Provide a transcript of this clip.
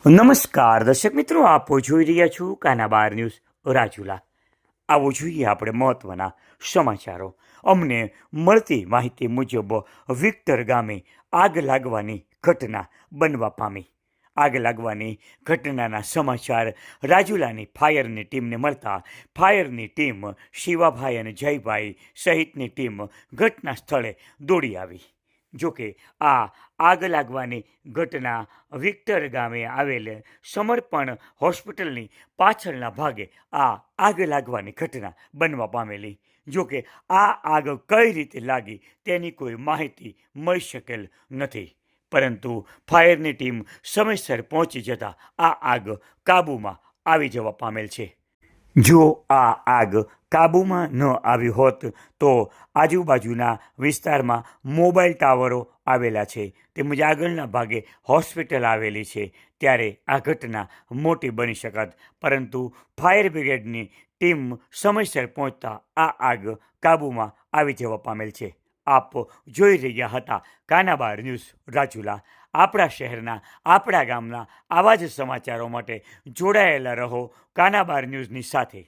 નમસ્કાર દર્શક મિત્રો, આપો જોઈ રહ્યા છો કાનાબાર ન્યૂઝ રાજુલા. આવો જોઈએ આપણે મહત્વના સમાચારો. અમને મળતી માહિતી મુજબ વિક્ટર ગામે આગ લાગવાની ઘટના બનવા પામી. આગ લાગવાની ઘટનાના સમાચાર રાજુલાની ફાયરની ટીમને મળતા ફાયરની ટીમ શિવાભાઈ અને જયભાઈ સહિતની ટીમ ઘટના સ્થળે દોડી આવી. જોકે આ આગ લાગવાની ઘટના વિક્ટર ગામે આવેલ સમર્પણ હોસ્પિટલની પાછળના ભાગે આ આગ લાગવાની ઘટના બનવા પામેલી. જોકે આ આગ કઈ રીતે લાગી તેની કોઈ માહિતી મળી શકેલ નથી, પરંતુ ફાયરની ટીમ સમયસર પહોંચી જતાં આ આગ કાબૂમાં આવી જવા પામેલ છે. જો આ આગ કાબૂમાં ન આવી હોત તો આજુબાજુના વિસ્તારમાં મોબાઈલ ટાવરો આવેલા છે, તેમજ આગળના ભાગે હોસ્પિટલ આવેલી છે, ત્યારે આ ઘટના મોટી બની શકત. પરંતુ ફાયર બ્રિગેડની ટીમ સમયસર પહોંચતા આ આગ કાબૂમાં આવી જવા પામેલ છે. આપ જોઈ રહ્યા હતા કાનાબાર ન્યૂઝ રાજુલા. આપણા શહેરના, આપણા ગામના આવા જ સમાચારો માટે જોડાયેલા રહો કાનાબાર ન્યૂઝની સાથે.